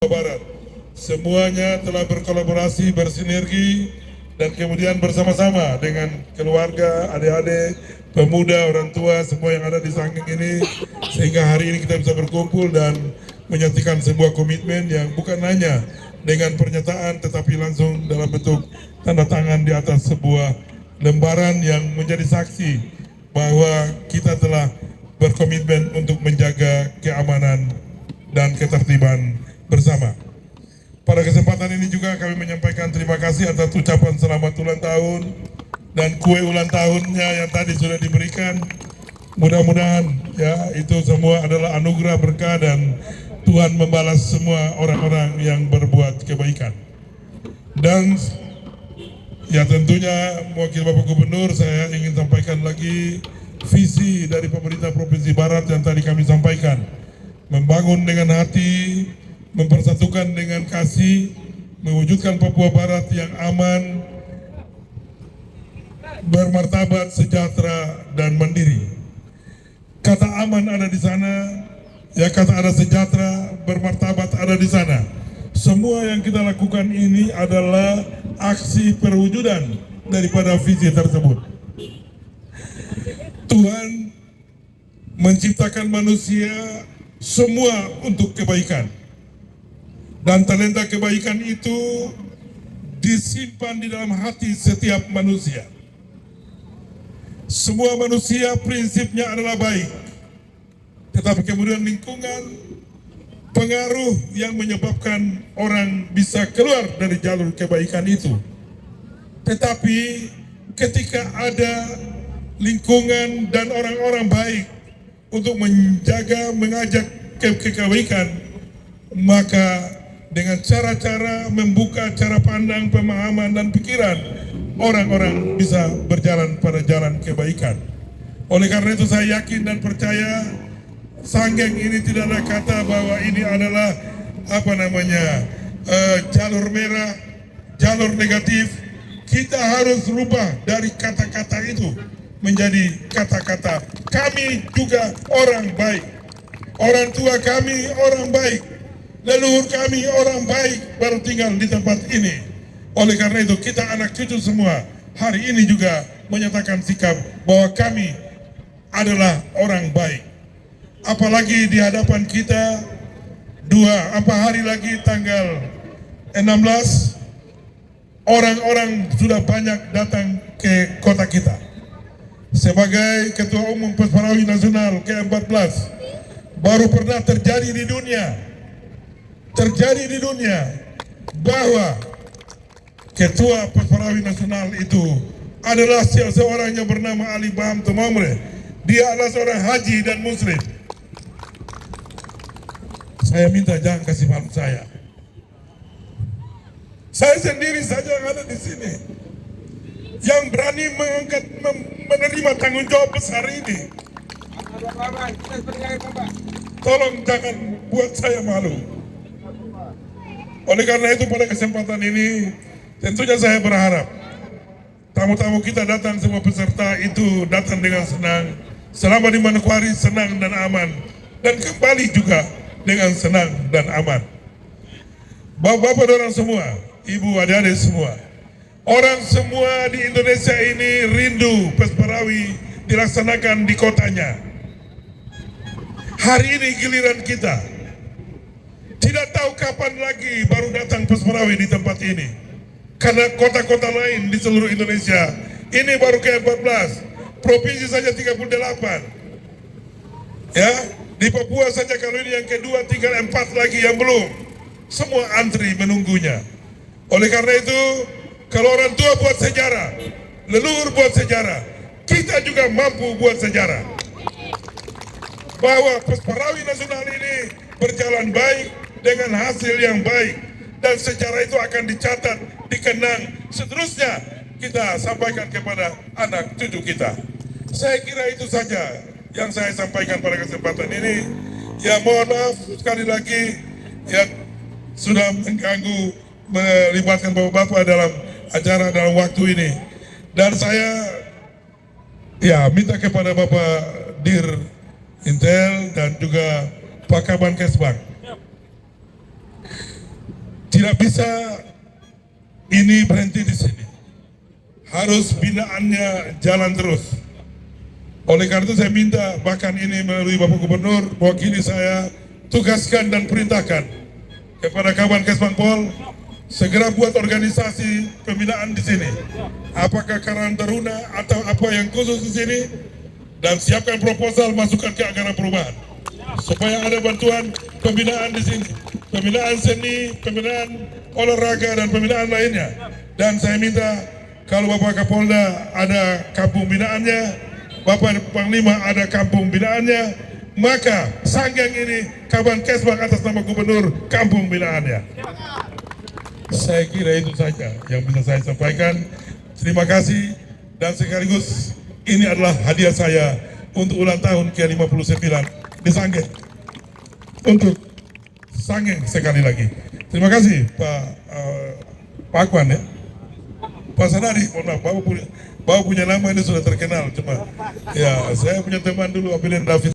Barat. Semuanya telah berkolaborasi, bersinergi, dan kemudian bersama-sama dengan keluarga, adik-adik, pemuda, orang tua, semua yang ada di Sanggeng ini, sehingga hari ini kita bisa berkumpul dan menyatakan sebuah komitmen yang bukan hanya dengan pernyataan, tetapi langsung dalam bentuk tanda tangan di atas sebuah lembaran yang menjadi saksi bahwa kita telah berkomitmen untuk menjaga keamanan dan ketertiban bersama. Pada kesempatan ini juga kami menyampaikan terima kasih atas ucapan selamat ulang tahun dan kue ulang tahunnya yang tadi sudah diberikan. Mudah-mudahan ya itu semua adalah anugerah berkah dan Tuhan membalas semua orang-orang yang berbuat kebaikan. Dan ya tentunya mewakili Bapak Gubernur, saya ingin sampaikan lagi visi dari pemerintah Provinsi Barat yang tadi kami sampaikan. Membangun dengan hati, mempersatukan dengan kasih, mewujudkan Papua Barat yang aman, bermartabat, sejahtera, dan mandiri. Kata aman ada di sana, ya kata ada sejahtera, bermartabat ada di sana. Semua yang kita lakukan ini adalah aksi perwujudan daripada visi tersebut. Tuhan menciptakan manusia semua untuk kebaikan. Dan talenta kebaikan itu disimpan di dalam hati setiap manusia. Semua manusia prinsipnya adalah baik. Tetapi kemudian lingkungan, pengaruh yang menyebabkan orang bisa keluar dari jalur kebaikan itu. Tetapi ketika ada lingkungan dan orang-orang baik untuk menjaga, mengajak kebaikan, maka dengan cara-cara membuka cara pandang, pemahaman, dan pikiran, orang-orang bisa berjalan pada jalan kebaikan. Oleh karena itu saya yakin dan percaya Sanggeng ini tidak ada kata bahwa ini adalah jalur merah, jalur negatif. Kita harus rubah dari kata-kata itu menjadi kata-kata kami juga orang baik, orang tua kami orang baik, leluhur kami orang baik baru tinggal di tempat ini. Oleh karena itu kita anak cucu semua hari ini juga menyatakan sikap bahwa kami adalah orang baik. Apalagi di hadapan kita hari lagi tanggal 16 orang-orang sudah banyak datang ke kota kita. Sebagai Ketua Umum Pesparawai Nasional ke-14 baru pernah terjadi di dunia bahwa Ketua Pesparawai Nasional itu adalah seorang yang bernama Ali Baham Tumamre. Dia adalah seorang haji dan muslim. Saya minta jangan kasih malu saya. Saya sendiri saja yang ada di sini yang berani menerima tanggung jawab besar ini. Tolong jangan buat saya malu. Oleh karena itu pada kesempatan ini tentunya saya berharap tamu-tamu kita datang, semua peserta itu datang dengan senang, selama di Manokwari senang dan aman, dan kembali juga dengan senang dan aman. Bapak-bapak dan orang semua, ibu, adik-adik semua, orang semua di Indonesia ini rindu Pesparawai dilaksanakan di kotanya. Hari ini giliran kita. Tidak tahu kapan lagi baru datang Pesparawai di tempat ini. Karena kota-kota lain di seluruh Indonesia ini baru ke-14, provinsi saja 38. Ya, di Papua saja kalau ini yang kedua tinggal 4 lagi yang belum. Semua antri menunggunya. Oleh karena itu, kalau orang tua buat sejarah, leluhur buat sejarah, kita juga mampu buat sejarah. Bahwa Pesparawai Nasional ini berjalan baik dengan hasil yang baik. Dan sejarah itu akan dicatat, dikenang, seterusnya kita sampaikan kepada anak cucu kita. Saya kira itu saja yang saya sampaikan pada kesempatan ini. Ya mohon maaf sekali lagi ya sudah mengganggu, melibatkan bapak-bapak dalam acara dalam waktu ini. Dan saya ya minta kepada Bapak Dir Intel dan juga Pak Kaban Kesbang tidak bisa ini berhenti di sini. Harus binaannya jalan terus. Oleh karena itu saya minta, bahkan ini melalui Bapak Gubernur, wakili saya tugaskan dan perintahkan kepada kawan Kesbang Pol segera buat organisasi pembinaan di sini. Apakah Karang Taruna atau apa yang khusus di sini, dan siapkan proposal masukkan ke anggaran perubahan supaya ada bantuan pembinaan di sini, pembinaan seni, pembinaan olahraga dan pembinaan lainnya. Dan saya minta kalau Bapak Kapolda ada kampung binaannya, Bapak Panglima ada kampung binaannya, maka Sanggeng ini Kaban Kesbang atas nama Gubernur kampung binaannya. Saya kira itu saja yang bisa saya sampaikan. Terima kasih, dan sekaligus ini adalah hadiah saya untuk ulang tahun ke-59 di Sanggeng. Untuk Sanggeng sekali lagi. Terima kasih Pak Akwan ya. Pak Sanadi, mohon maaf, Bapak punya nama ini sudah terkenal, cuma ya saya punya teman dulu Abilin David.